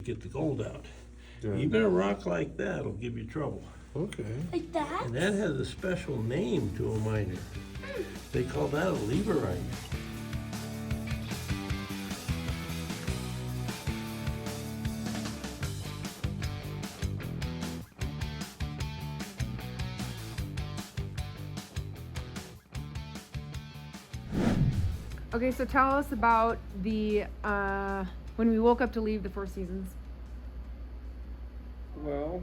get the gold out. Yeah. Even a rock like that will give you trouble. Okay. Like that? And that has a special name to a miner. They call that a leverite. Okay, so tell us about the when we woke up to leave the Four Seasons. Well,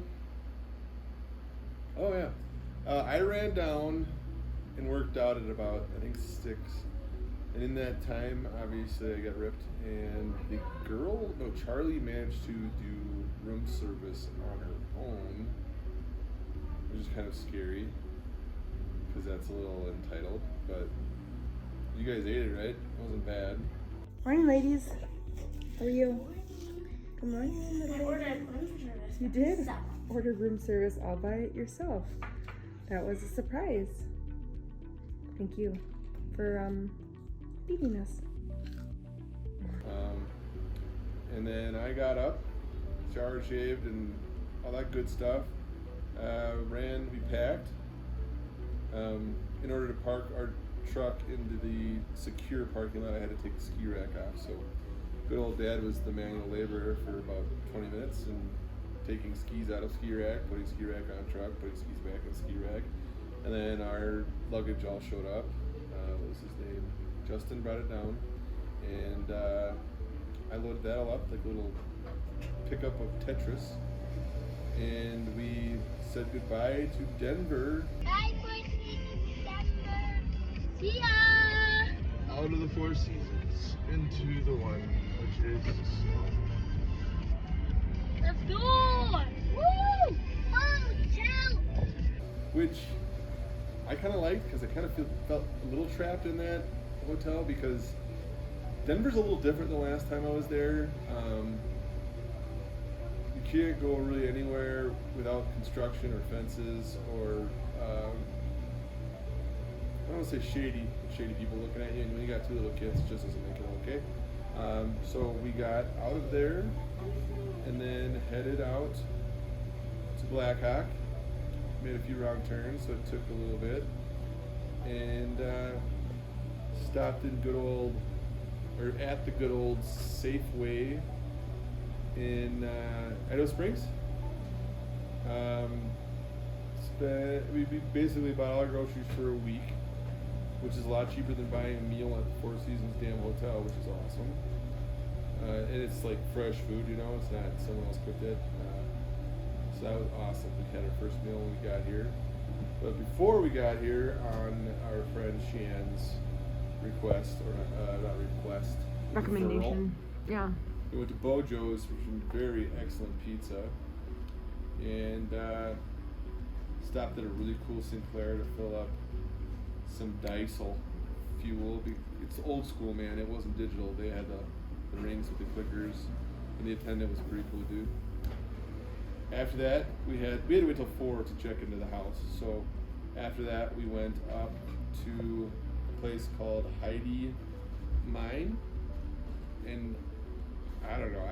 oh yeah, I ran down and worked out at about, I think, 6. And in that time, obviously, I got ripped. And the girl, no, Charlie managed to do room service on her own, which is kind of scary because that's a little entitled. But you guys ate it, right? It wasn't bad. Morning, ladies. How are you? Good morning. I ordered room service. You did? myself. Ordered room service all by yourself. That was a surprise. Thank you for feeding us. And then I got up, showered, shaved, and all that good stuff. We packed. In order to park our truck into the secure parking lot, I had to take the ski rack off. So good old dad was the manual laborer for about 20 minutes and taking skis out of ski rack, putting ski rack on truck, putting skis back in ski rack. And then our luggage all showed up. What was his name? Justin brought it down. And I loaded that all up like a little pickup of Tetris. And we said goodbye to Denver. Bye, Four Seasons, Denver. See ya. Out of the Four Seasons, into the one, which is Let's go. Woo! Hotel. which I kind of liked because I kind of felt a little trapped in that hotel because Denver's a little different the last time I was there. You can't go really anywhere without construction or fences or I don't want to say shady people looking at you, and when you got 2 little kids, it just doesn't make it okay. So we got out of there and then headed out to Blackhawk. Made a few wrong turns, so it took a little bit, and stopped in at the good old Safeway in Idaho Springs. We basically bought all our groceries for a week, which is a lot cheaper than buying a meal at the Four Seasons damn hotel, which is awesome. And it's like fresh food, you know, it's not someone else cooked it. So that was awesome. We had our first meal when we got here. But before we got here, on our friend Shan's request, or not request, Recommendation. referral, Yeah. we went to Bojo's, which is very excellent pizza, and stopped at a really cool Sinclair to fill up some diesel fuel. It's old school, man. It wasn't digital. They had the rings with the clickers, and the attendant was a pretty cool dude. After that, we had to wait till 4 to check into the house. So after that, we went up to a place called Hidee Mine, and I don't know,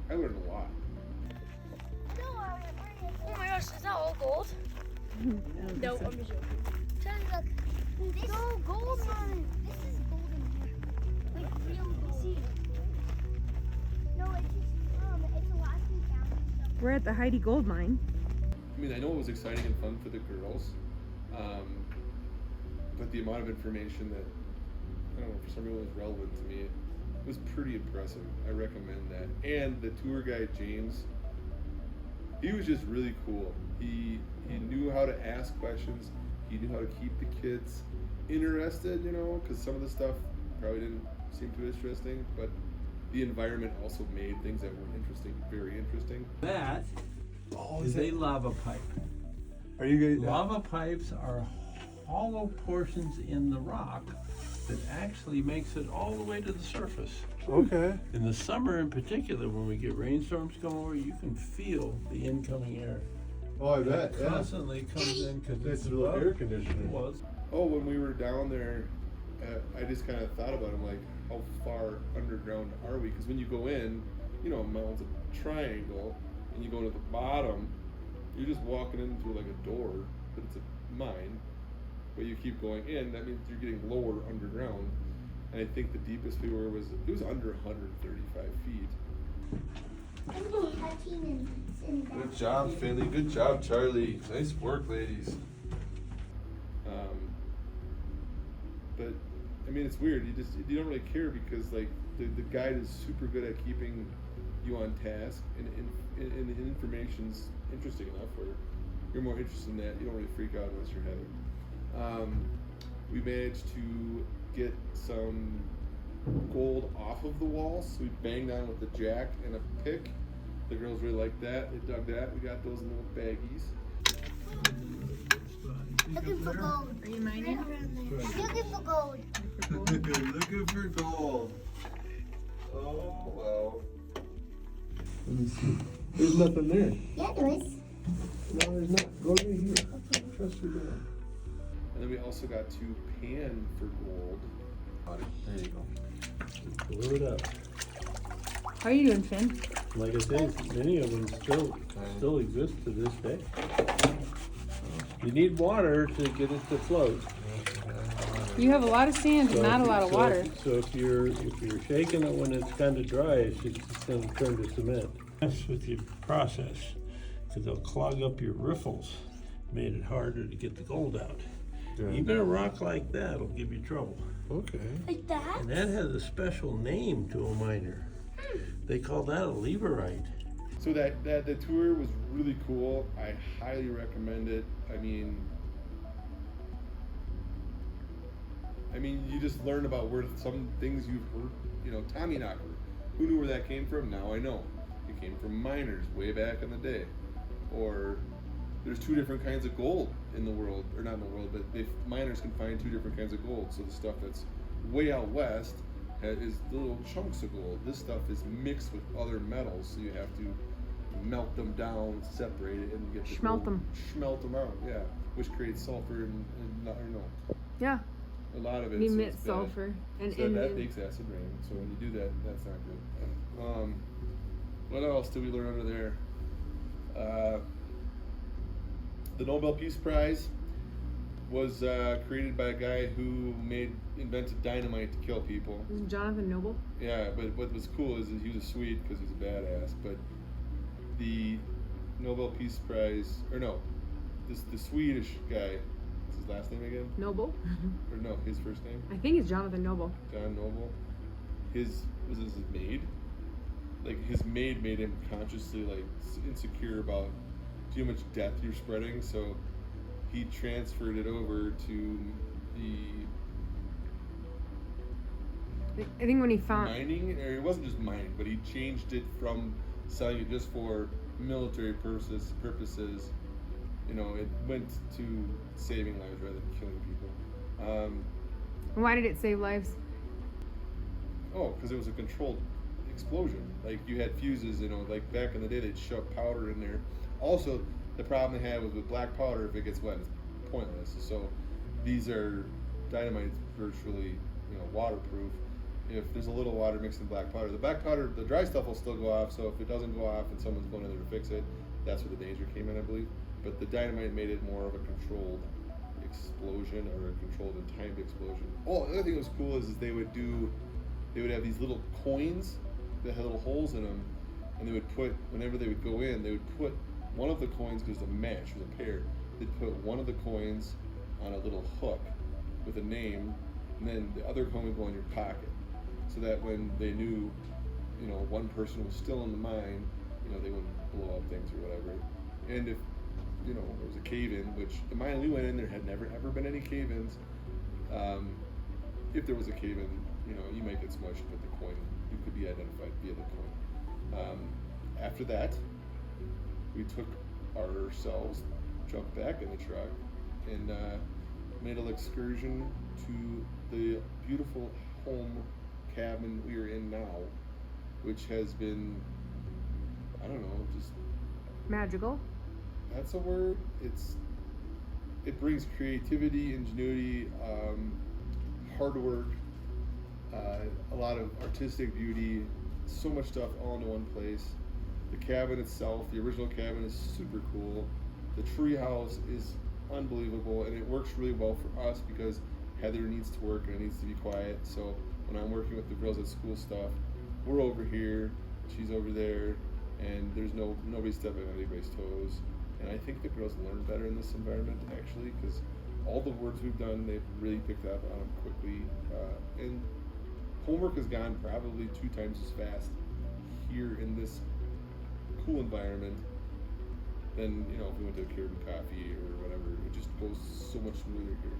I learned a lot. Oh my gosh, is that all gold? No, I'm just joking. Turn, look. This no gold on. This is gold in here. Like real gold. See? No, it's Alaskan County. We're at the Hidee Gold Mine. I mean, I know it was exciting and fun for the girls, but the amount of information that, I don't know, for some people was relevant to me, it was pretty impressive. I recommend that. And the tour guide, James, he was just really cool. He knew how to ask questions. He knew how to keep the kids interested, you know, because some of the stuff probably didn't seem too interesting, but the environment also made things that were interesting very interesting. That is a lava pipe. Are you guys? Lava pipes are hollow portions in the rock that actually makes it all the way to the surface. Okay. In the summer in particular, when we get rainstorms come over, you can feel the incoming air. Oh, I It bet. Yeah. constantly comes in because It's it's a little above. air conditioner. It was. Oh, when we were down there, I just kind of thought about it, like, how far underground are we? Because when you go in, a mountain's a triangle, and you go to the bottom, you're just walking into like a door, but it's a mine. But you keep going in, that means you're getting lower underground. And I think the deepest we were was under 135 feet. Good job, Finley. Good job, Charlie. Nice work, ladies. But I mean, it's weird. You don't really care because like the guide is super good at keeping you on task, and the information's interesting enough where you're more interested in that. You don't really freak out unless you're heading. We managed to get some gold off of the wall, so we banged on with the jack and a pick. The girls really liked that. They dug that. We got those in little baggies. Looking for gold. Are you mining? Looking for gold. Looking for gold. Oh, well. Let me see. There's nothing there. Yeah, there is. No, there's not. Go right here. Trust me there. And then we also got to pan for gold. There you go. Blow it up. How are you doing, Finn? Like I said, many of them still exist to this day. You need water to get it to float. You have a lot of sand and not a lot of water. So if you're shaking it when it's kind of dry, it's going to turn to cement. That's with your process, because they'll clog up your riffles. Made it harder to get the gold out. Yeah. Even a rock like that will give you trouble. Okay. Like that? And that has a special name to a miner. They call that a leverite. So the tour was really cool. I highly recommend it. I mean, you just learn about where some things you've heard. Tommy Knocker. Who knew where that came from? Now I know. It came from miners way back in the day. Or there's two different kinds of gold in the world, or not in the world, but miners can find two different kinds of gold. So the stuff that's way out west is little chunks of gold. This stuff is mixed with other metals, so you have to melt them down, separate it, and get the Schmelt gold. them. Schmelt them out, yeah, which creates sulfur and Yeah. a lot of it. It so emits it's bad. sulfur. And, So that makes acid rain. So when you do that, that's not good. What else did we learn under there? The Nobel Peace Prize was created by a guy who invented dynamite to kill people. Is it Jonathan Noble? Yeah, but what was cool is that he was a Swede because he's a badass. But the Nobel Peace Prize, or no, the Swedish guy. What's his last name again? Noble? Or no, his first name? I think it's Jonathan Noble. John Noble. His maid. Like his maid made him consciously like insecure about too much death you're spreading, so he transferred it over to the I think when he found mining, or it wasn't just mining, but he changed it from selling it just for military purposes. It went to saving lives rather than killing people. why did it save lives? Because it was a controlled explosion. Like you had fuses, like back in the day they'd shove powder in there. Also, the problem they had was with black powder, if it gets wet, it's pointless. So these are dynamite virtually, waterproof. If there's a little water mixed in black powder, the dry stuff will still go off. So if it doesn't go off and someone's going in there to fix it, that's where the danger came in, I believe. But the dynamite made it more of a controlled explosion, or a controlled and timed explosion. Oh, the other thing that was cool is they would have these little coins that had little holes in them, and they would put, whenever they would go in, they would put one of the coins, because it was a match, it was a pair, they'd put one of the coins on a little hook with a name, and then the other coin would go in your pocket, so that when they knew, one person was still in the mine, they wouldn't blow up things or whatever. And if, there was a cave-in, which the mine we went in, there had never ever been any cave-ins. If there was a cave-in, you might get smushed, but the coin, you could be identified via the coin. After that, we took ourselves, jumped back in the truck, and made an excursion to the beautiful home cabin we are in now, which has been, I don't know, just Magical. that's a word. It brings creativity, ingenuity, hard work, a lot of artistic beauty, so much stuff all into one place. The cabin itself, the original cabin, is super cool. The tree house is unbelievable, and it works really well for us because Heather needs to work and it needs to be quiet. So when I'm working with the girls at school stuff, we're over here, she's over there, and there's nobody stepping on anybody's toes. And I think the girls learn better in this environment actually, because all the words we've done, they've really picked up on them quickly. And homework has gone probably 2 times as fast here in this cool environment than, if we went to a Caribbean Coffee or whatever. It just goes so much smoother here.